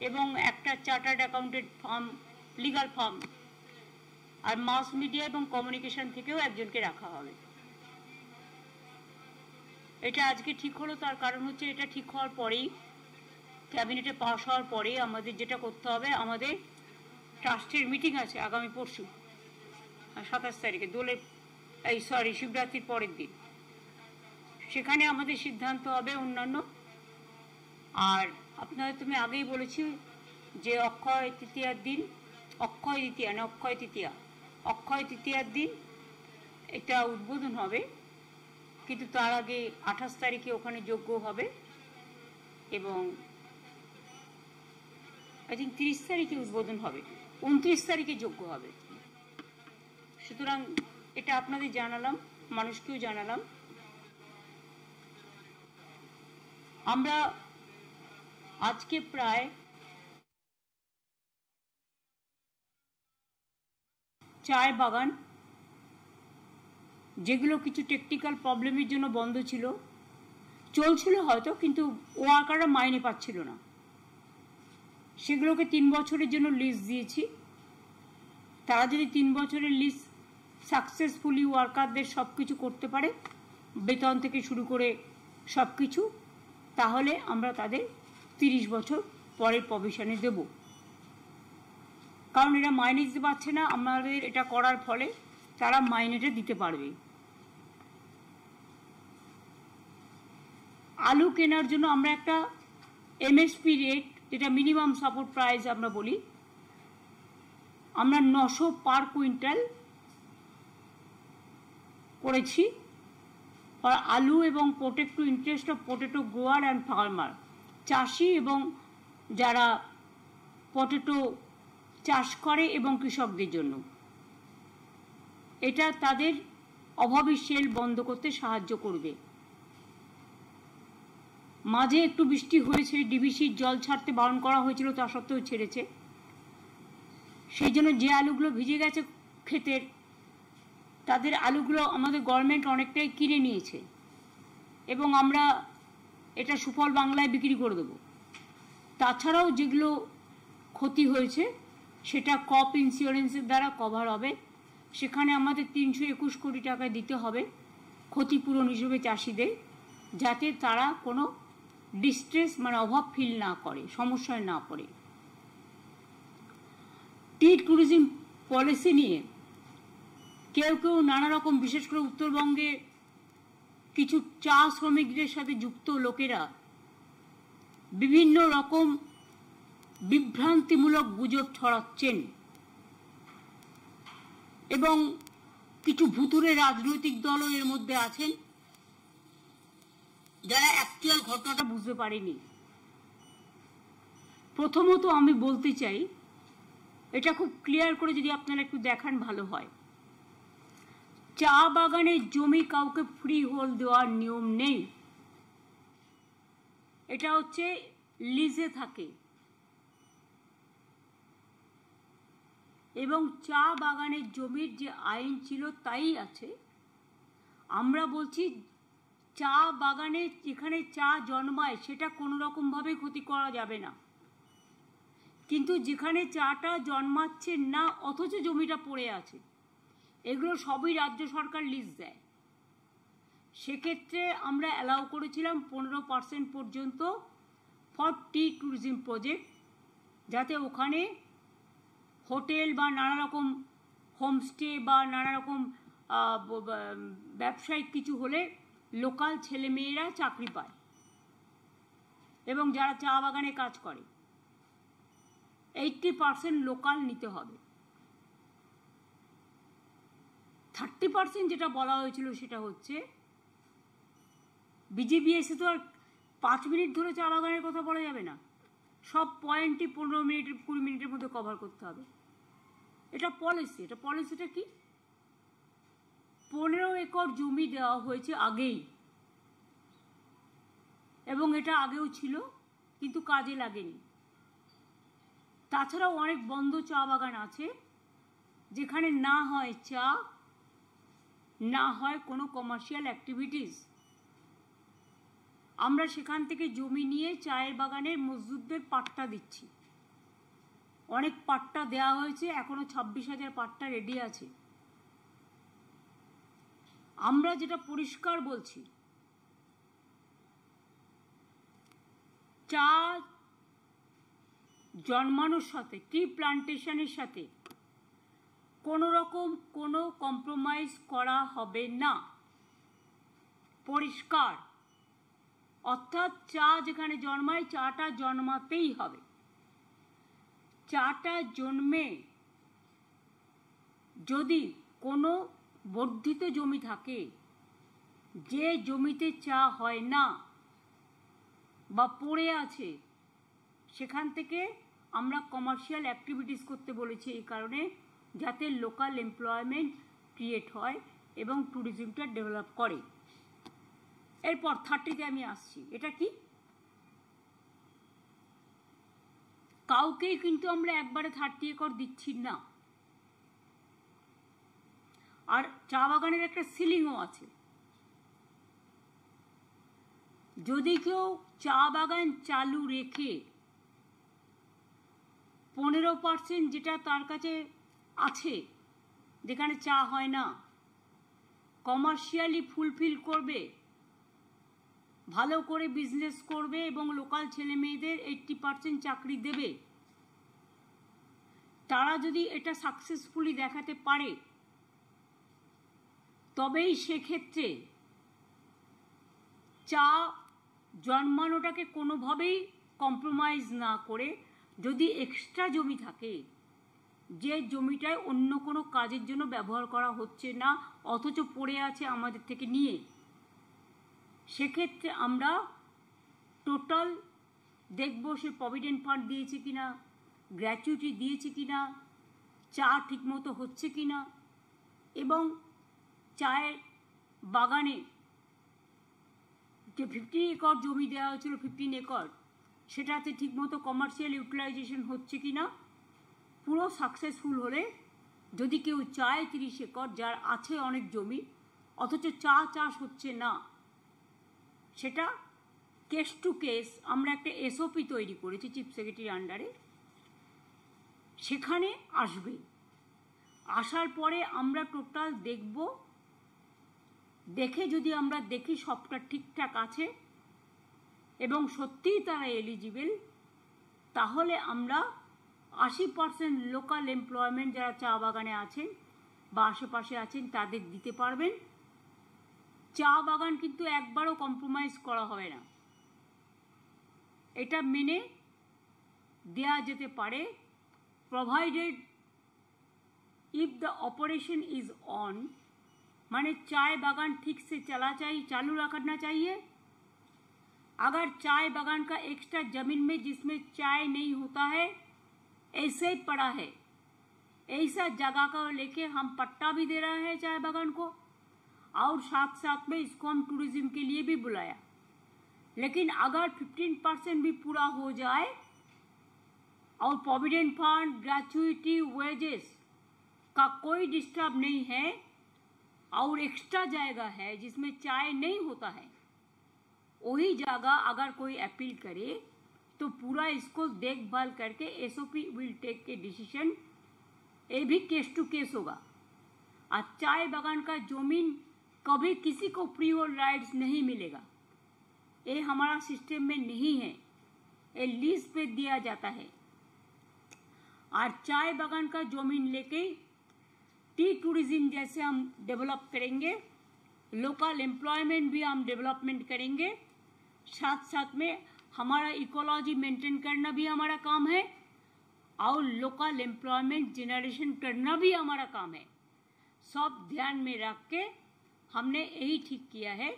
এবং একটা chartered accountant firm, legal firm, আর মাস মিডিয়া এবং কমিউনিকেশন থেকেও একজনকে রাখা হবে। এটা আজকে ঠিক হলো, তার কারণ হচ্ছে এটা ঠিক হওয়ার পরেই, ক্যাবিনেটে পাস হওয়ার পরেই আমাদের যেটা করতে হবে, আমাদের ট্রাস্টের মিটিং আছে আগামী পরশু 27 তারিখে, দোলের শিবরাত্রির পরের দিন। সেখানে আমাদের সিদ্ধান্ত হবে অন্যান্য। আর আপনাদের তুমি আগেই বলেছি যে অক্ষয় তৃতীয়ার দিন, অক্ষয় তৃতীয়ার দিন এটা উদ্বোধন হবে, কিন্তু তার আগে 28 তারিখে ওখানে যজ্ঞ হবে এবং আই থিঙ্ক 30 তারিখে উদ্বোধন হবে, 29 তারিখে যজ্ঞ হবে। সুতরাং এটা আপনাদের জানালাম, মানুষকেও জানালাম। আমরা আজকে প্রায় চায় বাগান, যেগুলো কিছু টেকনিক্যাল প্রবলেমের জন্য বন্ধ ছিল, চলছিল হয়তো, কিন্তু ওয়ার্কাররা মাইনে পাচ্ছিল না, সেগুলোকে 3 বছরের জন্য লিজ দিয়েছি। তারা যদি 3 বছরের লিজ সাকসেসফুলি ওয়ার্কারদের সব কিছু করতে পারে, বেতন থেকে শুরু করে সব কিছু, তাহলে আমরা তাদের 30 বছর পরের প্রভিশনে দেব। কারণ এরা মাইনে দিতে পারছে না, আমাদের এটা করার ফলে তারা মাইনেটা দিতে পারবে। আলু কেনার জন্য আমরা একটা এমএসপি রেট, যেটা মিনিমাম সাপোর্ট প্রাইস আমরা বলি, আমরা 900 পার কুইন্টাল করেছি ফর আলু এবং protect to interest of potato grower and farmer, চাষি এবং যারা পটেটো চাষ করে এবং কৃষকদের জন্য। এটা তাদের অভাবী সেল বন্ধ করতে সাহায্য করবে। মাঝে একটু বৃষ্টি হয়েছে, ডিবিসির জল ছাড়তে বারণ করা হয়েছিল, তা সত্ত্বেও ছেড়েছে। সেই জন্য যে আলুগুলো ভিজে গেছে ক্ষেতের, তাদের আলুগুলো আমাদের গভর্নমেন্ট অনেকটাই কিনে নিয়েছে এবং আমরা এটা সুফল বাংলায় বিক্রি করে দেব। তাছাড়াও যেগুলো ক্ষতি হয়েছে সেটা ক্রপ ইন্স্যুরেন্সের দ্বারা কভার হবে। সেখানে আমাদের 321 কোটি টাকা দিতে হবে ক্ষতিপূরণ হিসেবে চাষিদের, যাতে তারা কোনো ডিস্ট্রেস মানে অভাব ফিল না করে, সমস্যায় না পড়ে। টি ট্যুরিজম পলিসি নিয়ে কেউ কেউ নানা রকম, বিশেষ করে উত্তরবঙ্গে কিছু চা শ্রমিকদের সাথে যুক্ত লোকেরা বিভিন্ন রকম বিভ্রান্তিমূলক গুজব ছড়াচ্ছেন এবং কিছু ভুতুরে রাজনৈতিক দলও এর মধ্যে আছেন, যারা অ্যাকচুয়াল ঘটনাটা বুঝতে পারেনি। প্রথমত আমি বলতে চাই, এটা খুব ক্লিয়ার করে যদি আপনারা একটু দেখান ভালো হয়। চা বাগানের জমি কাউকে ফ্রি হোল্ড দেওয়ার নিয়ম নেই, এটা হচ্ছে লিজে থাকে। এবং চা বাগানের জমির যে আইন ছিল তাই আছে। আমরা বলছি চা বাগানে যেখানে চা জন্মায় সেটা কোনো রকমভাবে ক্ষতি করা যাবে না, কিন্তু যেখানে চাটা জন্মাচ্ছে না অথচ জমিটা পড়ে আছে, এগুলো সবই রাজ্য সরকার লিজ দেয়। সেক্ষেত্রে আমরা অ্যালাউ করেছিলাম 15% পর্যন্ত ফর টি ট্যুরিজম প্রজেক্ট, যাতে ওখানে হোটেল বা নানা রকম হোমস্টে বা নানা রকম ব্যবসায়িক কিছু হলে লোকাল ছেলেমেয়েরা চাকরি পায় এবং যারা চা বাগানে কাজ করে 80% লোকাল নিতে হবে। 30% যেটা বলা হয়েছিল সেটা হচ্ছে বিজিবিএসে তো আর 5 মিনিট ধরে চা বাগানের কথা বলা যাবে না, সব পয়েন্টই 15 মিনিট 20 মিনিটের মধ্যে কভার করতে হবে। এটা পলিসি। এটা পলিসিটা কি? 15 একর জমি দেওয়া হয়েছে আগেই, এবং এটা আগেও ছিল কিন্তু কাজে লাগেনি। তাছাড়াও অনেক বন্ধ চা বাগান আছে যেখানে না হয় চা, না হয় কোনো কমার্শিয়াল অ্যাক্টিভিটিস। আমরা সেখান থেকে জমি নিয়ে চায়ের বাগানের মজদুরদের পাট্টা দিচ্ছি। অনেক পাট্টা দেওয়া হয়েছে, এখনো 26,000 পাট্টা রেডি আছে। আমরা যেটা পরিষ্কার বলছি, চা জন্মানোর সাথে, টি প্লান্টেশনের সাথে কোনো রকম কোনো কম্প্রোমাইজ করা হবে না, পরিষ্কার। অর্থাৎ চা যেখানে জন্মায়, চাটা জন্মাতেই হবে। চাটা জন্মে যদি কোনো বর্ধিত জমি থাকে, যে জমিতে চা হয় না বা পড়ে আছে, সেখান থেকে আমরা কমার্শিয়াল অ্যাক্টিভিটিস করতে বলেছি, এই কারণে যাতে লোকাল এমপ্লয়মেন্ট ক্রিয়েট হয় এবং ট্যুরিজমটা ডেভেলপ করে। এরপর 30তে আমি আসছি। এটা কি? কাউকেই কিন্তু আমরা একবারে 30 একর দিচ্ছি না। আর চা বাগানের একটা সিলিংও আছে। যদি কেউ চা বাগান চালু রেখে 15% যেটা তার কাছে আছে, যেখানে চা হয় না, কমার্শিয়ালি ফুলফিল করবে, ভালো করে বিজনেস করবে এবং লোকাল ছেলে মেয়েদের 80% চাকরি দেবে, তারা যদি এটা সাকসেসফুলি দেখাতে পারে, তবেই সেক্ষেত্রে চা জন্মানোটাকে কোনোভাবেই কম্প্রোমাইজ না করে, যদি এক্সট্রা জমি থাকে, যে জমিটায় অন্য কোনো কাজের জন্য ব্যবহার করা হচ্ছে না অথচ পড়ে আছে আমাদের থেকে নিয়ে, সেক্ষেত্রে আমরা টোটাল দেখব সে প্রভিডেন্ট ফান্ড দিয়েছে কিনা, গ্র্যাচুইটি দিয়েছে কিনা, চা ঠিকমতো হচ্ছে কিনা, এবং চায়ের বাগানে যে 15 একর জমি দেওয়া হয়েছিল, 15 একর, সেটাতে ঠিকমতো কমার্শিয়াল ইউটিলাইজেশন হচ্ছে কিনা। পুরো সাকসেসফুল হলে যদি কেউ চায় 30 একর, যার আছে অনেক জমি অথচ চা চাষ হচ্ছে না, সেটা কেস টু কেস আমরা একটা এসওপি তৈরি করেছি চিফ সেক্রেটারির আন্ডারে, সেখানে আসবে। আসার পরে আমরা টোটাল দেখব, দেখে যদি আমরা দেখি সবটা ঠিকঠাক আছে এবং সত্যিই তারা এলিজিবল, তাহলে আমরা 80% লোকাল এমপ্লয়মেন্ট যারা চা বাগানে আছেন বা আশেপাশে আছেন তাদের দিতে পারবেন। চা বাগান কিন্তু একবারও কম্প্রোমাইজ করা হবে না, এটা মেনে দেয়া যেতে পারে, provided if the operation is on. माने चाय बागान ठीक से चालू रखना चाहिए। अगर चाय बागान का एक्स्ट्रा जमीन में जिसमें चाय नहीं होता है, ऐसे ही पड़ा है, ऐसा जगह का लेके हम पट्टा भी दे रहे हैं चाय बागान को, और साथ साथ में इसको हम टूरिज्म के लिए भी बुलाया। लेकिन अगर 15% भी पूरा हो जाए और प्रोविडेंट फंड, ग्रेचुइटी, वेजेस का कोई डिस्टर्ब नहीं है और एक्स्ट्रा जगह है जिसमें चाय नहीं होता है, वही जगह अगर कोई अपील करे तो पूरा इसको देखभाल करके एसओपी विल टेक के डिसीजन। ये भी केस टू केस होगा। और चाय बागान का जमीन कभी किसी को फ्री होल्ड राइट्स नहीं मिलेगा, ये हमारा सिस्टम में नहीं है, ये लीज पे दिया जाता है। और चाय बागान का जमीन लेके टी टूरिज्म जैसे हम डेवलप करेंगे, लोकल एम्प्लॉयमेंट भी हम डेवलपमेंट करेंगे, साथ साथ में हमारा इकोलॉजी मेंटेन करना भी हमारा काम है और लोकल एम्प्लॉयमेंट जनरेशन करना भी हमारा काम है। सब ध्यान में रख के हमने यही ठीक किया है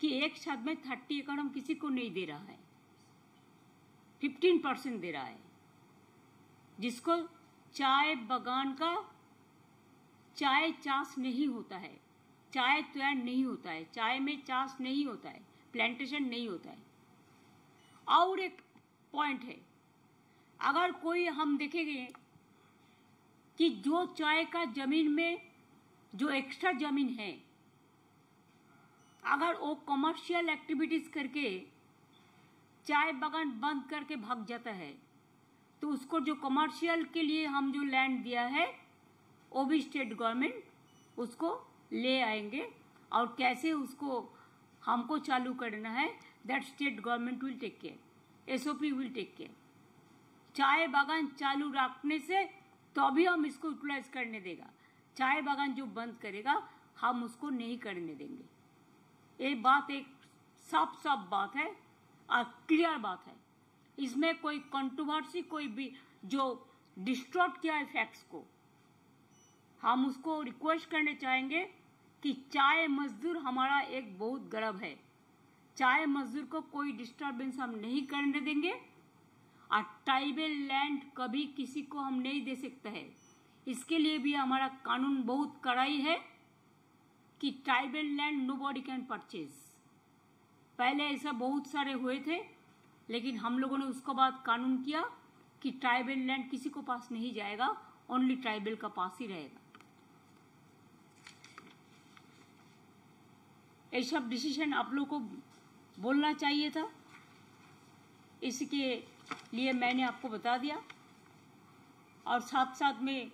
कि एक साथ में 30 एकड़ हम किसी को नहीं दे रहा है, 15% दे रहा है, जिसको चाय बागान का चाय चाष नहीं होता है, चाय तैयार नहीं होता है, चाय में चाष नहीं होता है, प्लांटेशन नहीं होता है। और एक पॉइंट है, अगर कोई हम देखेंगे कि जो चाय का जमीन में जो एक्स्ट्रा जमीन है, अगर वो कमर्शियल एक्टिविटीज करके चाय बागान बंद करके भाग जाता है, तो उसको जो कमर्शियल के लिए हम जो लैंड दिया है वो भी स्टेट गवर्नमेंट उसको ले आएंगे, और कैसे उसको हमको चालू करना है that state government will take care, SOP will take care. चाय बागान चालू रखने से तो भी हम इसको यूटिलाइज करने देगा, चाय बागान जो बंद करेगा हम उसको नहीं करने देंगे। ये बात एक साफ साफ बात है और क्लियर बात है, इसमें कोई कंट्रोवर्सी, कोई भी जो डिस्टॉर्ट किया है फैक्ट्स को, हम उसको रिक्वेस्ट करने चाहेंगे कि चाय मजदूर हमारा एक बहुत गर्व है, चाय मजदूर को कोई डिस्टर्बेंस हम नहीं करने देंगे, और ट्राइबल लैंड कभी किसी को हम नहीं दे सकते हैं। इसके लिए भी हमारा कानून बहुत कड़ाई है कि tribal land nobody can purchase. पहले ऐसा बहुत सारे हुए थे, लेकिन हम लोगों ने उसके बाद कानून किया कि ट्राइबल लैंड किसी को पास नहीं जाएगा, ओनली ट्राइबल का पास ही रहेगा। ये सब डिसीजन आप लोगों को बोलना चाहिए था, इसके लिए मैंने आपको बता दिया। और साथ साथ में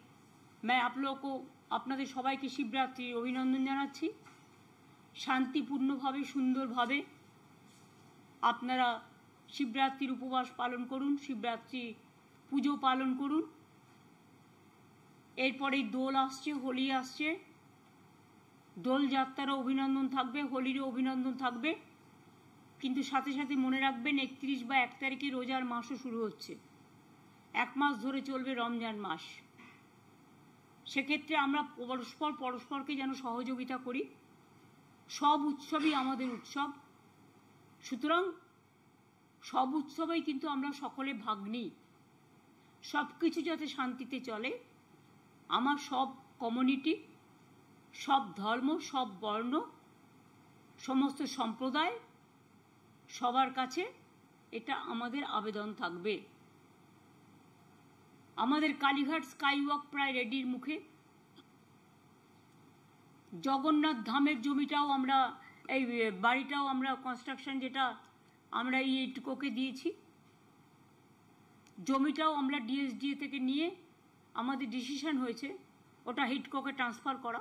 मैं आप लोगों को আপনাদের সবাইকে শিবরাত্রির অভিনন্দন জানাচ্ছি। শান্তিপূর্ণভাবে সুন্দরভাবে আপনারা শিবরাত্রির উপবাস পালন করুন, শিবরাত্রি পুজো পালন করুন। এরপরেই দোল আসছে, হোলি আসছে, দোল যাত্রারও অভিনন্দন থাকবে, হোলিরও অভিনন্দন থাকবে। কিন্তু সাথে সাথে মনে রাখবেন 31 বা 1 তারিখে রোজার মাসও শুরু হচ্ছে, 1 মাস ধরে চলবে রমজান মাস। সেক্ষেত্রে আমরা পরস্পরকে যেন সহযোগিতা করি। সব উৎসবই আমাদের উৎসব, সুতরাং সব উৎসবেই কিন্তু আমরা সকলে ভাগ নিই। সব কিছু যাতে শান্তিতে চলে, আমার সব কমিউনিটি, সব ধর্ম, সব বর্ণ, সমস্ত সম্প্রদায় সবার কাছে এটা আমাদের আবেদন থাকবে। আমাদের কালীঘাট স্কাইওয়াক প্রায় রেডির মুখে। জগন্নাথ ধামের জমিটাও আমরা, এই বাড়িটাও আমরা কনস্ট্রাকশন যেটা আমরা ইটকোকে দিয়েছি, জমিটাও আমরা ডিএসডিএ থেকে নিয়ে আমাদের ডিসিশন হয়েছে ওটা হিটকোকে ট্রান্সফার করা।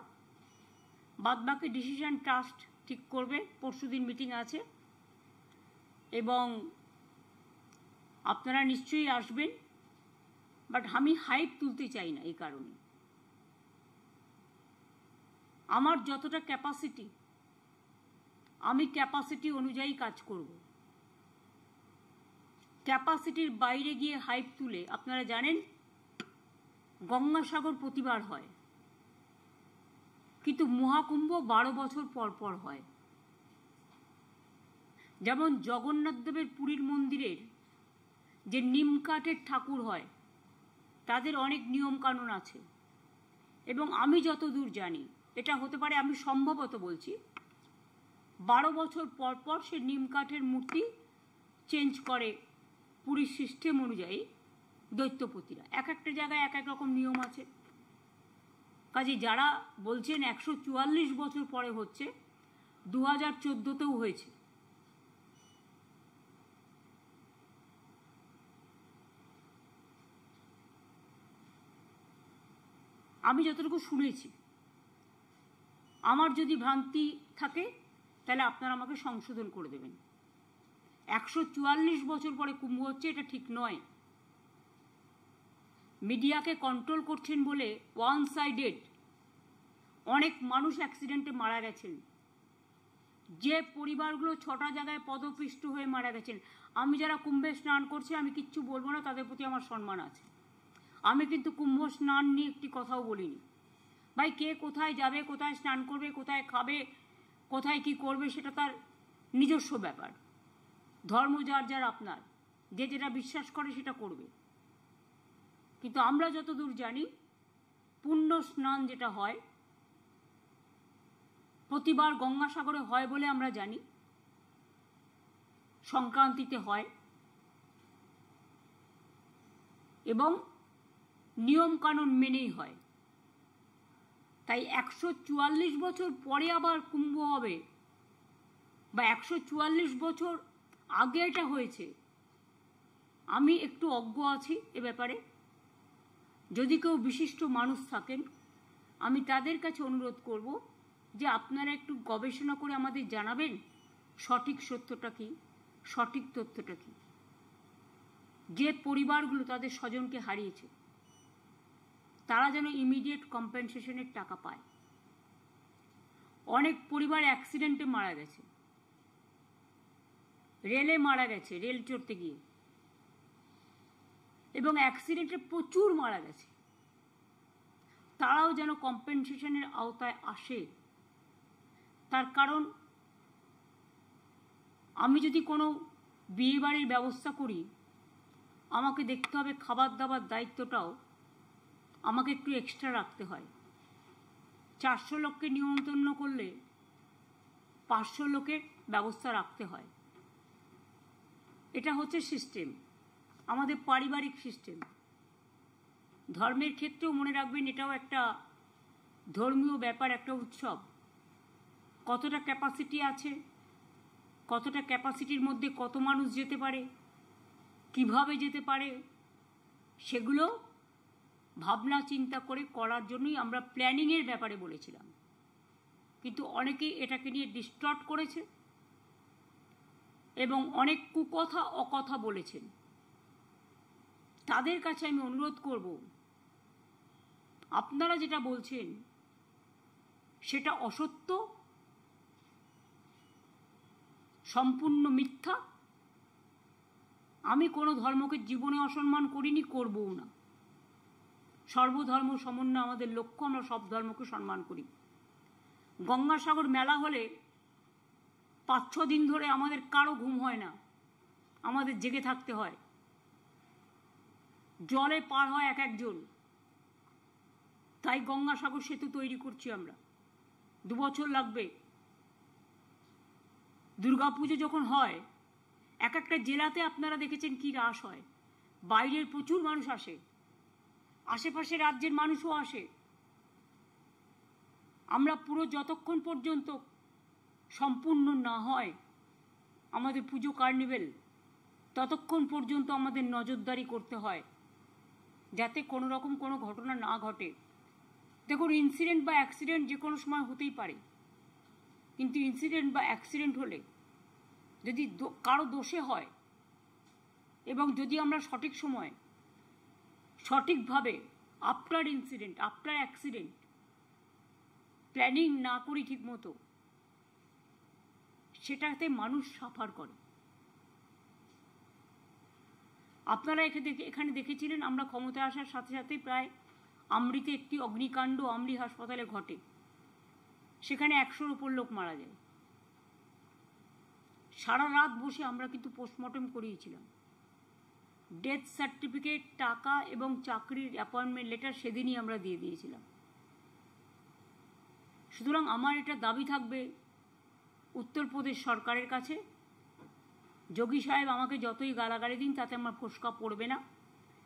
বাদবাকি ডিসিশন ট্রাস্ট ঠিক করবে, পরশুদিন মিটিং আছে, এবং আপনারা নিশ্চয়ই আসবেন। বাট আমি হাইপ তুলতে চাই না, এই কারণে আমার যতটা ক্যাপাসিটি, আমি ক্যাপাসিটি অনুযায়ী কাজ করব। ক্যাপাসিটির বাইরে গিয়ে হাইপ তুলে, আপনারা জানেন গঙ্গাসাগর প্রতিবার হয়, কিন্তু মহাকুম্ভ 12 বছর পর পর হয়। যেমন জগন্নাথ দেবের পুরীর মন্দিরের যে নিমকাঠের ঠাকুর হয়, তাদের অনেক নিয়ম কানুন আছে, এবং আমি যতদূর জানি, এটা হতে পারে, আমি সম্ভবত বলছি, 12 বছর পর পর সে নিমকাঠের মূর্তি চেঞ্জ করে পুরীর সিস্টেম অনুযায়ী দৈত্যপতিরা। এক একটা জায়গায় এক এক রকম নিয়ম আছে। কাজে যারা বলছেন 144 বছর পরে হচ্ছে, 2014তেও হয়েছে। আমি যতটুকু শুনেছি, আমার যদি ভ্রান্তি থাকে তাহলে আপনারা আমাকে সংশোধন করে দেবেন। 144 বছর পরে কুম্ভ হচ্ছে, এটা ঠিক নয়। মিডিয়াকে কন্ট্রোল করছেন বলে ওয়ান সাইডেড অনেক মানুষ অ্যাক্সিডেন্টে মারা গেছেন, যে পরিবারগুলো 6টা জায়গায় পদপিষ্ট হয়ে মারা গেছেন। আমি যারা কুম্ভে স্নান করছে আমি কিচ্ছু বলবো না, তাদের প্রতি আমার সম্মান আছে। আমি কিন্তু কুম্ভ স্নান নিয়ে একটি কথাও বলিনি। ভাই, কে কোথায় যাবে, কোথায় স্নান করবে, কোথায় খাবে, কোথায় কি করবে, সেটা তার নিজস্ব ব্যাপার। ধর্ম যার যার আপনার, যে যেটা বিশ্বাস করে সেটা করবে। কিন্তু আমরা যতদূর জানি, পুণ্য স্নান যেটা হয় প্রতিবার গঙ্গাসাগরে হয় বলে আমরা জানি, সংক্রান্তিতে হয়, এবং নিয়ম কানুন মেনেই হয়। তাই 144 বছর পরে আবার কুম্ভ হবে, বা 144 বছর আগে এটা হয়েছে, আমি একটু অজ্ঞ আছি এ ব্যাপারে। যদি কেউ বিশিষ্ট মানুষ থাকেন, আমি তাদের কাছে অনুরোধ করব যে আপনারা একটু গবেষণা করে আমাদের জানাবেন সঠিক সত্যটা কি, সঠিক তথ্যটা কি। যে পরিবারগুলো তাদের স্বজনকে হারিয়েছে তারা যেন ইমিডিয়েট কম্পেনসেশনের টাকা পায়। অনেক পরিবার অ্যাক্সিডেন্টে মারা গেছে, রেলে মারা গেছে, রেল চড়তে গিয়ে, এবং অ্যাক্সিডেন্টে প্রচুর মারা গেছে। তারাও যেন কম্পেনসেশনের আওতায় আসে। তার কারণ আমি যদি কোনো বিয়ে বাড়ির ব্যবস্থা করি, আমাকে দেখতে হবে খাবার দাবার দায়িত্বটাও আমাকে একটু এক্সট্রা রাখতে হয়। 400 লোককে নিমন্ত্রণ করলে 500 লোকের ব্যবস্থা রাখতে হয়। এটা হচ্ছে সিস্টেম, আমাদের পারিবারিক সিস্টেম। ধর্মের ক্ষেত্রেও মনে রাখবেন এটাও একটা ধর্মীয় ব্যাপার, একটা উৎসব। কতটা ক্যাপাসিটি আছে, কতটা ক্যাপাসিটির মধ্যে কত মানুষ যেতে পারে, কিভাবে যেতে পারে, সেগুলো ভাবনা চিন্তা করে করার জন্যই আমরা প্ল্যানিংয়ের ব্যাপারে বলেছিলাম। কিন্তু অনেকেই এটাকে নিয়ে ডিস্টর্ট করেছে এবং অনেক কুকথা অকথা বলেছেন। তাদের কাছে আমি অনুরোধ করব, আপনারা যেটা বলছেন সেটা অসত্য, সম্পূর্ণ মিথ্যা। আমি কোনো ধর্মকে জীবনে অসম্মান করিনি, করবও না। সর্বধর্ম সমন্বয় আমাদের লক্ষ্য, আমরা সব ধর্মকে সম্মান করি। গঙ্গাসাগর মেলা হলে 5-6 দিন ধরে আমাদের কারো ঘুম হয় না, আমাদের জেগে থাকতে হয়। জলে পার হয় এক একজন, তাই গঙ্গাসাগর সেতু তৈরি করছি আমরা। 2 বছর লাগবে। দুর্গাপুজো যখন হয়, এক একটা জেলাতে আপনারা দেখেছেন কি রাস হয়। বাইরের প্রচুর মানুষ আসে, আশেপাশে রাজ্যের মানুষও আসে। আমরা পুরো যতক্ষণ পর্যন্ত সম্পূর্ণ না হয় আমাদের পুজো কার্নিভেল, ততক্ষণ পর্যন্ত আমাদের নজরদারি করতে হয় যাতে কোনো রকম কোনো ঘটনা না ঘটে। দেখুন, ইনসিডেন্ট বা অ্যাক্সিডেন্ট যে কোনো সময় হতেই পারে, কিন্তু ইনসিডেন্ট বা অ্যাক্সিডেন্ট হলে যদি কারো দোষে হয় এবং যদি আমরা সঠিক সময় সঠিকভাবে after incident, after accident planning না করি ঠিক মতো, সেটাতে মানুষ সাফার করে। আপনারা এখানে দেখেছিলেন আমরা ক্ষমতায় আসার সাথে সাথে প্রায় আমরিতে একটি অগ্নিকাণ্ড আমরি হাসপাতালে ঘটে। সেখানে 100-র উপর লোক মারা যায়। সারা রাত বসে আমরা কিন্তু পোস্টমর্টম করিয়েছিলাম। ডেথ সার্টিফিকেট, টাকা এবং চাকরির অ্যাপয়েন্টমেন্ট লেটার সেদিনই আমরা দিয়ে দিয়েছিলাম। সুতরাং আমার এটা দাবি থাকবে উত্তরপ্রদেশ সরকারের কাছে, যোগী সাহেব আমাকে যতই গালাগালি দিন তাতে আমার ফোসকা পড়বে না।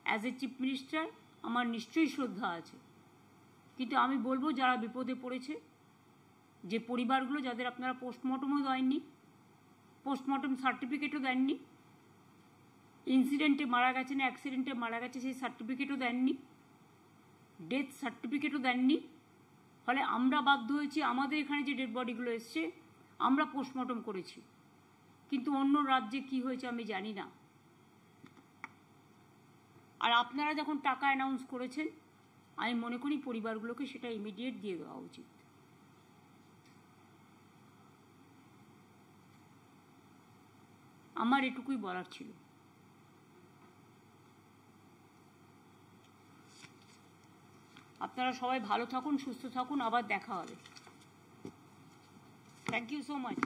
অ্যাজ এ চিফ মিনিস্টার আমার নিশ্চয়ই শ্রদ্ধা আছে, কিন্তু আমি বলবো যারা বিপদে পড়েছে, যে পরিবারগুলো যাদের আপনারা পোস্টমর্টমও দেননি, পোস্টমর্টম সার্টিফিকেটও দেননি, ইনসিডেন্টে মারা গেছে না অ্যাক্সিডেন্টে মারা গেছে সেই সার্টিফিকেটও দেননি, ডেথ সার্টিফিকেটও দেননি, ফলে আমরা বাধ্য হয়েছি, আমাদের এখানে যে ডেড বডিগুলো এসছে আমরা পোস্টমর্টম করেছি, কিন্তু অন্য রাজ্যে কি হয়েছে আমি জানি না। আর আপনারা যখন টাকা অ্যানাউন্স করেছেন, আমি মনে করি পরিবারগুলোকে সেটা ইমিডিয়েট দিয়ে দেওয়া উচিত। আমার এটুকুই বলার ছিল। আপনারা সবাই ভালো থাকুন, সুস্থ থাকুন, আবার দেখা হবে। Thank you so much.